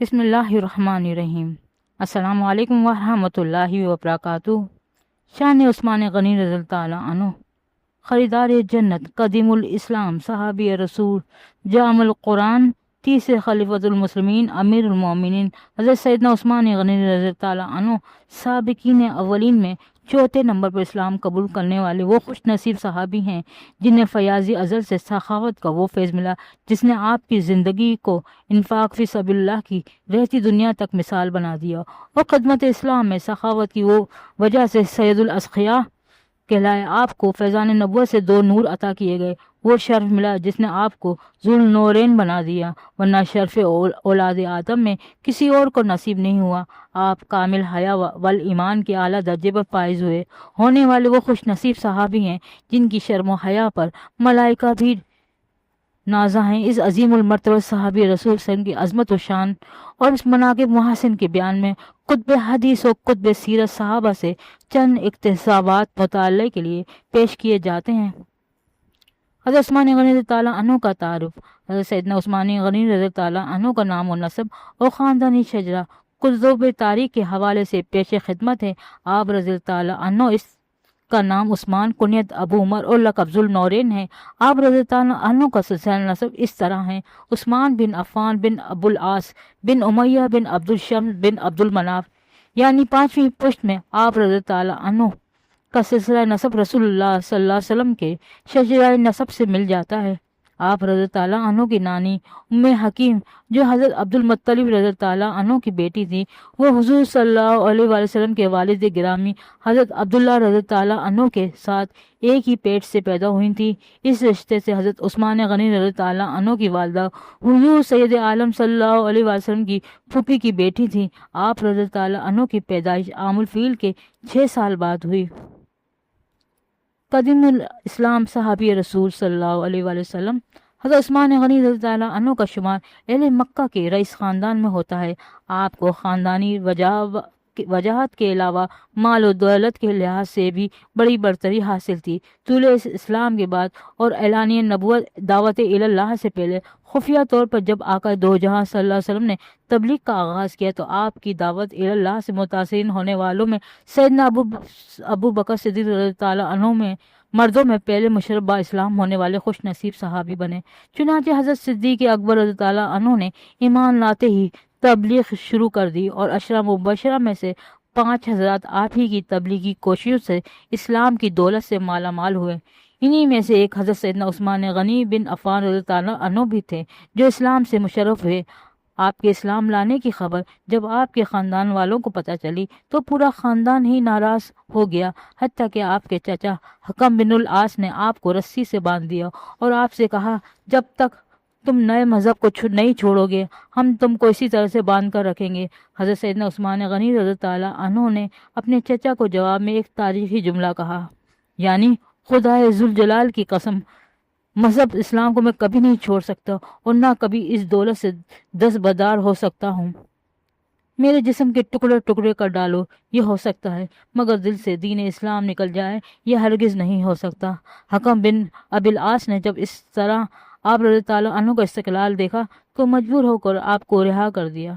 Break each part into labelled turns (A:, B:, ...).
A: بسم اللہ الرحمن الرحیم۔ السلام علیکم ورحمۃ اللہ وبرکاتہ۔ شان عثمان غنی رضی اللہ تعالیٰ عنہ، خریدار جنت، قدیم الاسلام، صحابی رسول، جامع القرآن، تیسرے خلیفۃ المسلمین، امیر المومنین حضرت سیدنا عثمان غنی رضی اللہ تعالیٰ عنہ سابقین اولین میں چوتھے نمبر پر اسلام قبول کرنے والے وہ خوش نصیب صحابی ہیں جنہیں فیاض ازل سے سخاوت کا وہ فیض ملا جس نے آپ کی زندگی کو انفاق فی سبیل اللہ کی رہتی دنیا تک مثال بنا دیا، اور خدمت اسلام میں سخاوت کی وہ وجہ سے سید الاسقیاء کہلائے۔ آپ کو فیضان نبوت سے دو نور عطا کیے گئے، وہ شرف ملا جس نے آپ کو ذو النورین بنا دیا، ورنہ شرف اولاد آدم میں کسی اور کو نصیب نہیں ہوا۔ آپ کامل حیا والایمان کے اعلیٰ درجے پر فائز ہونے والے وہ خوش نصیب صحابی ہیں جن کی شرم و حیا پر ملائکہ بھی نازہ ہیں۔ اس عظیم المرتبہ صحابی رسول صلی اللہ علیہ وسلم کی عظمت و شان اور اس مناقب محاسن کے بیان میں قطب حدیث و قطب سیرت صحابہ سے چند اقتباسات مطالعے کے لیے پیش کیے جاتے ہیں۔ حضرت عثمان غنی رضی تعالیٰ عنہ کا تعارف۔ حضرت سیدنا عثمان غنی رضی تعالیٰ عنہ کا نام و نسب اور خاندانی شجرہ کتب تاریخ کے حوالے سے پیش خدمت ہے۔ آپ رضی تعالیٰ عنہ اس کا نام عثمان، کنیت ابو عمر اور لقب ذو النورین ہے۔ آپ رضی تعالیٰ عنہ کا سلسلہ نسب اس طرح ہے: عثمان بن عفان بن ابو العاص بن امیہ بن عبد الشمس بن عبد المناف، یعنی پانچویں پشت میں آپ رضی تعالیٰ عنہ کا سلسلہ نسب رسول اللہ صلی اللہ علیہ وسلم کے شجرہ نسب سے مل جاتا ہے۔ آپ رضی تعالیٰ عنہ کی نانی ام حکیم جو حضرت عبد المطلب رضی تعالیٰ عنہ کی بیٹی تھی، وہ حضور صلی اللہ علیہ وآلہ وسلم کے والد گرامی حضرت عبداللہ رضی تعالیٰ عنہ کے ساتھ ایک ہی پیٹ سے پیدا ہوئی تھی۔ اس رشتے سے حضرت عثمان غنی رضی تعالیٰ عنہ کی والدہ حضور سید عالم صلی اللہ علیہ وآلہ وسلم کی پھوپھی کی بیٹی تھی۔ آپ رضی تعالیٰ عنہ کی پیدائش عام الفیل کے 6 سال بعد ہوئی۔ قدیم الاسلام، صحابی رسول صلی اللہ علیہ وآلہ وسلم، حضرت عثمان غنی رضی اللہ عنہ کا شمار اہل مکہ کے رئیس خاندان میں ہوتا ہے۔ آپ کو خاندانی وجاہت کے علاوہ مال و دولت کے لحاظ سے بھی بڑی برتری حاصل تھی۔ طول اسلام کے بعد اور اعلانیہ نبوت دعوت اللہ سے پہلے خفیہ طور پر جب آقا دو جہاں صلی اللہ علیہ وسلم نے تبلیغ کا آغاز کیا تو آپ کی دعوت اللہ سے متاثرین ہونے والوں میں سیدنا ابو بکر صدیق رضی اللہ عنہ میں مردوں میں پہلے مشرف با اسلام ہونے والے خوش نصیب صحابی بنے۔ چنانچہ حضرت صدیق اکبر رضی اللہ عنہ نے ایمان لاتے ہی تبلیغ شروع کر دی اور عشرہ مبشرہ میں سے 5 حضرات آپ ہی کی تبلیغی کوششوں سے اسلام کی دولت سے مالا مال ہوئے۔ انہی میں سے ایک حضرت سیدنا عثمان غنی بن عفان رضی اللہ عنہ بھی تھے جو اسلام سے مشرف ہوئے۔ آپ کے اسلام لانے کی خبر جب آپ کے خاندان والوں کو پتہ چلی تو پورا خاندان ہی ناراض ہو گیا، حتیٰ کہ آپ کے چچا حکم بن العاص نے آپ کو رسی سے باندھ دیا اور آپ سے کہا، جب تک تم نئے مذہب کو نہیں چھوڑو گے ہم تم کو اسی طرح سے باندھ کر رکھیں گے۔ حضرت سیدنا عثمان غنی رضی اللہ عنہ نے اپنے چچا کو جواب میں ایک تاریخی جملہ کہا، یعنی خدائے ذوالجلال کی قسم، مذہب اسلام کو میں کبھی نہیں چھوڑ سکتا اور نہ کبھی اس دولت سے دستبردار ہو سکتا ہوں۔ میرے جسم کے ٹکڑے ٹکڑے کر ڈالو یہ ہو سکتا ہے، مگر دل سے دین اسلام نکل جائے یہ ہرگز نہیں ہو سکتا۔ حکم بن ابی العاص نے جب اس طرح آپ رضی اللہ عنہ کا استقلال دیکھا تو مجبور ہو کر آپ کو رہا کر دیا۔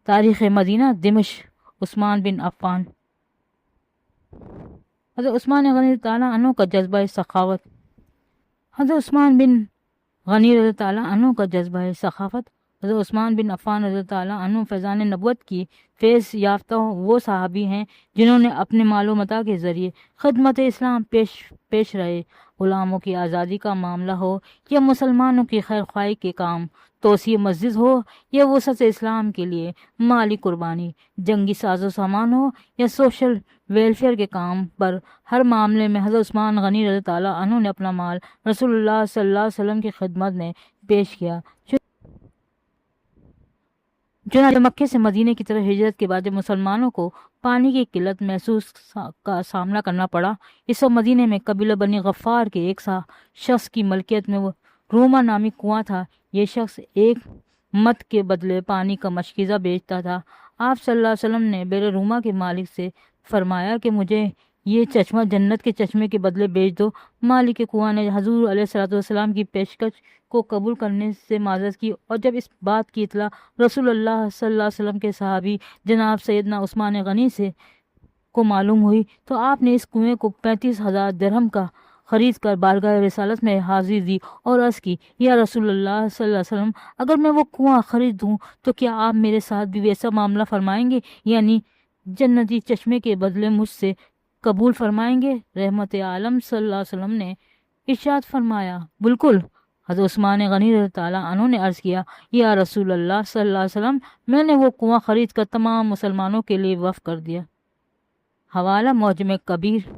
A: تاریخ مدینہ، دمشق، عثمان بن عفان۔ حضرت عثمان غنی رضی اللہ عنہ کا جذبہ سخاوت۔ حضرت عثمان بن غنی رضی اللہ عنہ کا جذبہ سخاوت۔ حضرت عثمان بن عفان رضی اللہ عنہ فیضان نبوت کی فیض یافتہ وہ صحابی ہیں جنہوں نے اپنے مال و متاع کے ذریعے خدمت اسلام پیش رہے۔ غلاموں کی آزادی کا معاملہ ہو یا مسلمانوں کی خیر خواہی کے کام، توسیع مسجد ہو یا وسعت اسلام کے لیے مالی قربانی، جنگی ساز و سامان ہو یا سوشل ویلفیئر کے کام پر، ہر معاملے میں حضرت عثمان غنی رضی اللہ عنہ نے اپنا مال رسول اللہ صلی اللہ علیہ وسلم کی خدمت میں پیش کیا۔ چنانچہ مکے سے مدینے کی طرف ہجرت کے بعد جب مسلمانوں کو پانی کی قلت محسوس کا سامنا کرنا پڑا، اس وقت مدینے میں قبیلہ بنی غفار کے ایک شخص کی ملکیت میں وہ روما نامی کنواں تھا۔ یہ شخص ایک مت کے بدلے پانی کا مشکیزہ بیچتا تھا۔ آپ صلی اللہ علیہ وسلم نے بیر روما کے مالک سے فرمایا کہ مجھے یہ چشمہ جنت کے چشمے کے بدلے بیچ دو۔ مالک کنواں نے حضور علیہ الصلوۃ والسلام کی پیشکش کو قبول کرنے سے معذرت کی، اور جب اس بات کی اطلاع رسول اللہ صلی اللہ علیہ وسلم کے صحابی جناب سیدنا عثمان غنی سے کو معلوم ہوئی تو آپ نے اس کنویں کو 35,000 درہم کا خرید کر بارگاہ رسالت میں حاضر دی اور عرض کی، یا رسول اللہ صلی اللہ علیہ وسلم، اگر میں وہ کنواں خرید دوں تو کیا آپ میرے ساتھ بھی ویسا معاملہ فرمائیں گے، یعنی جنتی چشمے کے بدلے مجھ سے قبول فرمائیں گے؟ رحمت عالم صلی اللہ علیہ وسلم نے ارشاد فرمایا، بالکل۔ حضرت عثمان غنی رضی تعالیٰ عنہ نے عرض کیا، یا رسول اللہ صلی اللہ علیہ وسلم، میں نے وہ کنواں خرید کر تمام مسلمانوں کے لیے وقف کر دیا۔ حوالہ معجم کبیر۔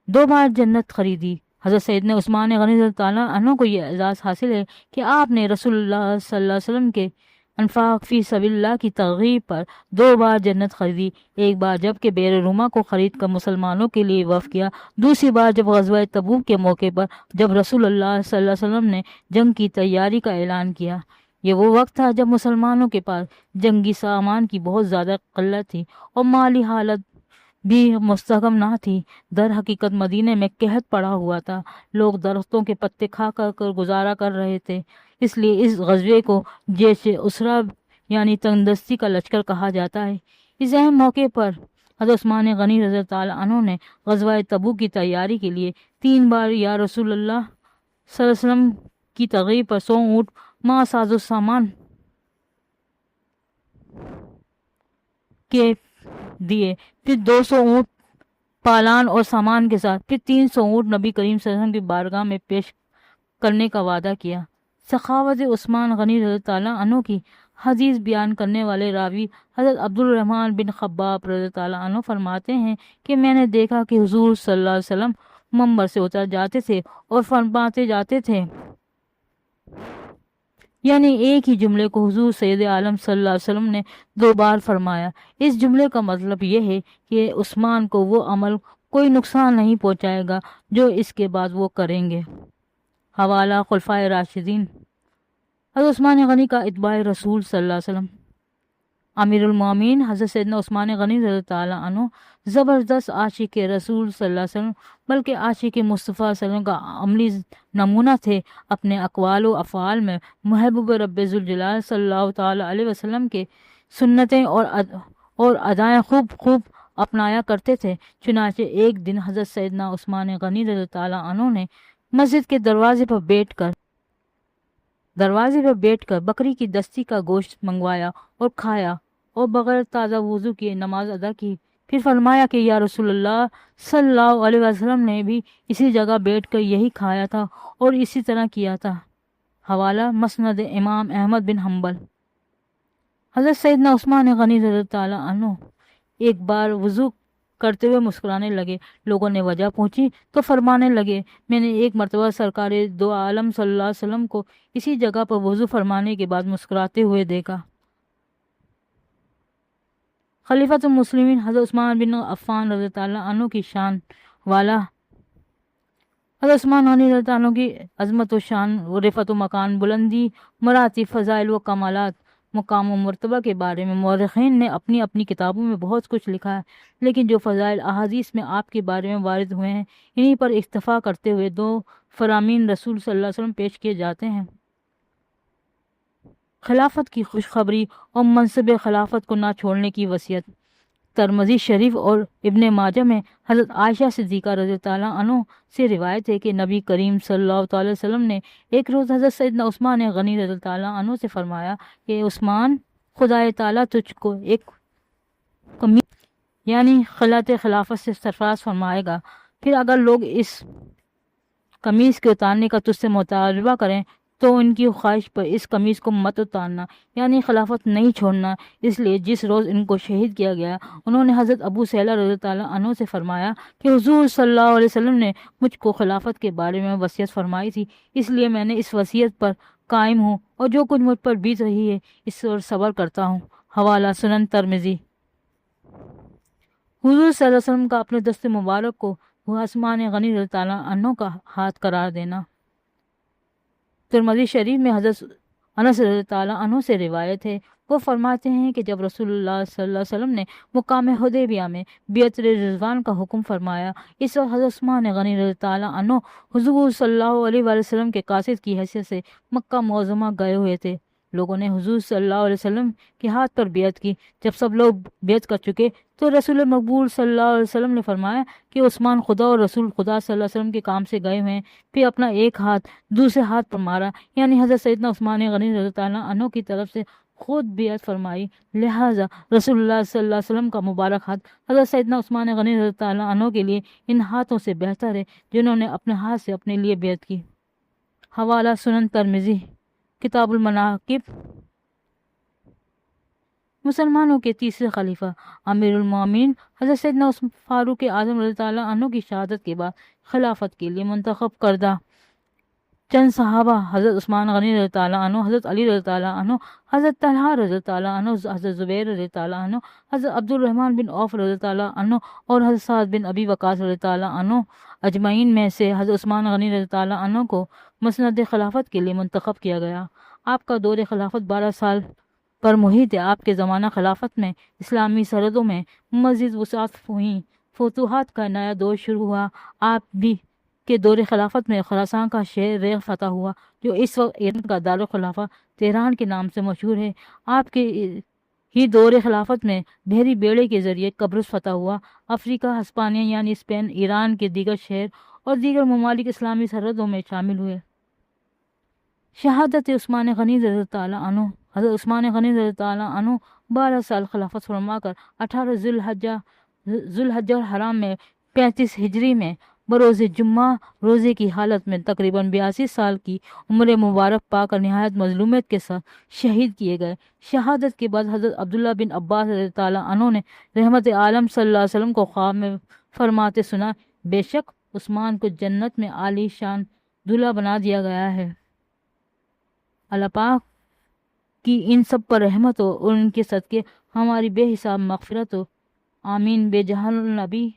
A: 2 بار جنت خریدی۔ حضرت سیدنا عثمان غنی رضی تعالیٰ عنہ کو یہ اعزاز حاصل ہے کہ آپ نے رسول اللہ صلی اللہ علیہ وسلم کے انفاق فی سبیل اللہ کی ترغیب پر 2 بار جنت خریدی۔ ایک بار جب کہ بیر روما کو خرید کر مسلمانوں کے لیے وقف کیا، دوسری بار جب غزوہ تبوک کے موقع پر جب رسول اللہ صلی اللہ علیہ وسلم نے جنگ کی تیاری کا اعلان کیا۔ یہ وہ وقت تھا جب مسلمانوں کے پاس جنگی سامان کی بہت زیادہ قلت تھی اور مالی حالت بھی مستحکم نہ تھی۔ در حقیقت مدینے میں قحط پڑا ہوا تھا، لوگ درختوں کے پتے کھا کر گزارا کر رہے تھے، اس لیے اس غزوے کو جیش اسرا یعنی تندرستی کا لشکر کہا جاتا ہے۔ اس اہم موقع پر حضرت عثمان غنی رضی تعالیٰ عنہ نے غزوہ تبوک کی تیاری کے لیے 3 بار یا رسول اللہ صلی اللہ علیہ وسلم کی ترغیب پر 100 اونٹ مع ساز و سامان کے دیے، پھر 200 اونٹ پالان اور سامان کے ساتھ، پھر 300 اونٹ نبی کریم صلی اللہ علیہ وسلم کی بارگاہ میں پیش کرنے کا وعدہ کیا۔ سخاوت عثمان غنی رضی تعالیٰ عنہ کی حدیث بیان کرنے والے راوی حضرت عبد الرحمن بن خباب رضی تعالیٰ عنہ فرماتے ہیں کہ میں نے دیکھا کہ حضور صلی اللہ علیہ وسلم منبر سے اتر جاتے تھے اور فرماتے جاتے تھے، یعنی ایک ہی جملے کو حضور سید عالم صلی اللہ علیہ وسلم نے 2 بار فرمایا۔ اس جملے کا مطلب یہ ہے کہ عثمان کو وہ عمل کوئی نقصان نہیں پہنچائے گا جو اس کے بعد وہ کریں گے۔ حوالہ خلفائے راشدین۔ حضرت عثمان غنی کا اتباع رسول صلی اللہ علیہ وسلم۔ امیر المومنین حضرت سیدنا عثمان غنی رضی تعالیٰ عنہ زبردست عاشق رسول صلی اللہ علیہ وسلم بلکہ عاشق مصطفیٰ صلی اللہ علیہ وسلم کا عملی نمونہ تھے۔ اپنے اقوال و افعال میں محبوب رب ذوالجلال صلی اللہ تعالیٰ علیہ وسلم کے سنتیں اور ادائیں خوب اپنایا کرتے تھے۔ چنانچہ ایک دن حضرت سیدنا عثمان غنی رضی تعالیٰ عنہ نے مسجد کے دروازے پر بیٹھ کر بکری کی دستی کا گوشت منگوایا اور کھایا اور بغیر تازہ وضو کیے نماز ادا کی۔ پھر فرمایا کہ یا رسول اللہ صلی اللہ علیہ وسلم نے بھی اسی جگہ بیٹھ کر یہی کھایا تھا اور اسی طرح کیا تھا۔ حوالہ مسند امام احمد بن حنبل۔ حضرت سیدنا عثمان غنی رضی تعالیٰ عنہ ایک بار وضو کرتے ہوئے مسکرانے لگے۔ لوگوں نے وجہ پوچھی تو فرمانے لگے، میں نے ایک مرتبہ سرکار دو عالم صلی اللہ علیہ وسلم کو اسی جگہ پر وضو فرمانے کے بعد مسکراتے ہوئے دیکھا۔ خلیفۃ المسلمین حضرت عثمان بن عفان رضی اللہ عنہ کی شان والا۔ حضرت عثمان غنی رضی اللہ عنہ کی عظمت و شان، رفعت و مکان، بلندی، مراتب، فضائل و کمالات، مقام و مرتبہ کے بارے میں مورخین نے اپنی اپنی کتابوں میں بہت کچھ لکھا ہے، لیکن جو فضائل احادیث میں آپ کے بارے میں وارد ہوئے ہیں انہی پر اکتفا کرتے ہوئے 2 فرامین رسول صلی اللہ علیہ وسلم پیش کیے جاتے ہیں۔ خلافت کی خوشخبری اور منصب خلافت کو نہ چھوڑنے کی وصیت۔ ترمذی شریف اور ابن ماجہ میں حضرت عائشہ صدیقہ رضی اللہ عنہ سے روایت ہے کہ نبی کریم صلی اللہ تعالی وسلم نے ایک روز حضرت سیدنا عثمان غنی رضی اللہ عنہ سے فرمایا کہ عثمان، خدا تعالیٰ تجھ کو ایک قمیص یعنی خلعت خلافت سے سرفراز فرمائے گا، پھر اگر لوگ اس قمیص کے اتارنے کا تجھ سے مطالبہ کریں تو ان کی خواہش پر اس قمیص کو مت اتارنا، یعنی خلافت نہیں چھوڑنا۔ اس لیے جس روز ان کو شہید کیا گیا انہوں نے حضرت ابو سہلہ رضی اللہ عنہ سے فرمایا کہ حضور صلی اللہ علیہ وسلم نے مجھ کو خلافت کے بارے میں وصیت فرمائی تھی، اس لیے میں نے اس وصیت پر قائم ہوں اور جو کچھ مجھ پر بیت رہی ہے اس پر صبر کرتا ہوں۔ حوالہ سنن ترمذی۔ حضور صلی اللہ علیہ وسلم کا اپنے دست مبارک کو عثمان غنی رضی اللہ عنہ کا ہاتھ قرار دینا۔ ترمذی شریف میں حضرت انس رضی اللہ عنہ سے روایت ہے، وہ فرماتے ہیں کہ جب رسول اللہ صلی اللہ علیہ وسلم نے مقام حدیبیہ میں بیعت رضوان کا حکم فرمایا، اس وقت حضرت عثمان غنی رضی اللہ عنہ حضور صلی اللہ علیہ وآلہ وسلم کے قاصد کی حیثیت سے مکہ معظمہ گئے ہوئے تھے۔ لوگوں نے حضور صلی اللہ علیہ وسلم کے ہاتھ پر بیعت کی۔ جب سب لوگ بیعت کر چکے تو رسول مقبول صلی اللہ علیہ وسلم نے فرمایا کہ عثمان خدا اور رسول خدا صلی اللہ علیہ وسلم کے کام سے گئے ہوئے ہیں۔ پھر اپنا ایک ہاتھ دوسرے ہاتھ پر مارا، یعنی حضرت سیدنا عثمان غنی رضی اللہ عنہ کی طرف سے خود بیعت فرمائی۔ لہٰذا رسول اللہ صلی اللہ علیہ وسلم کا مبارک ہاتھ حضرت سیدنا عثمان غنی رضی اللہ عنہ کے لیے ان ہاتھوں سے بہتر ہے جنہوں نے اپنے ہاتھ سے اپنے لیے بیعت کی۔ حوالہ سنن ترمذی، کتاب المناقب۔ مسلمانوں کے تیسرے خلیفہ امیر المومنین حضرت سیدنا فاروق اعظم رضی اللہ عنہ کی شہادت کے بعد خلافت کے لیے منتخب کردہ چند صحابہ حضرت عثمان غنی رضی اللہ عنہ، حضرت علی رضی اللہ عنہ، حضرت طلحہ رضی اللہ عنہ، حضرت زبیر رضی اللہ عنہ، حضرت عبد الرحمن بن عوف رضی اللہ عنہ اور حضرت سعد بن ابی وقاص رضی اللہ عنہ اجمعین میں سے حضرت عثمان غنی رضی اللہ عنہ کو مسند خلافت کے لیے منتخب کیا گیا۔ آپ کا دور خلافت 12 سال پر محیط ہے۔ آپ کے زمانہ خلافت میں اسلامی سرحدوں میں مزید وسعت ہوئی، فتوحات کا نیا دور شروع ہوا۔ آپ بھی کے دور خلافت میں خراسان کا شہر ریگ فتح ہوا، جو اس وقت ایران کا دارالخلافہ تہران کے نام سے مشہور ہے۔ آپ کے ہی دور خلافت میں بحری بیڑے کے ذریعے قبرص فتح ہوا۔ افریقہ، ہسپانیہ یعنی اسپین، ایران کے دیگر شہر اور دیگر ممالک اسلامی سرحدوں میں شامل ہوئے۔ شہادت عثمان غنی رضی اللہ عنہ۔ حضرت عثمان غنی رضی اللہ عنہ 12 سال خلافت فرما کر 18 ذوالحجہ الحرام میں 35 ہجری میں بروز جمعہ روزے کی حالت میں تقریباً 82 سال کی عمر مبارک پا کر نہایت مظلومیت کے ساتھ شہید کیے گئے۔ شہادت کے بعد حضرت عبداللہ بن عباس رضی اللہ عنہ نے رحمت عالم صلی اللہ علیہ وسلم کو خواب میں فرماتے سنا، بے شک عثمان کو جنت میں عالی شان دولہا بنا دیا گیا ہے۔ اللہ پاک کی ان سب پر رحمت ہو اور ان کے صدقے ہماری بے حساب مغفرت ہو، آمین۔ بے جہل نبی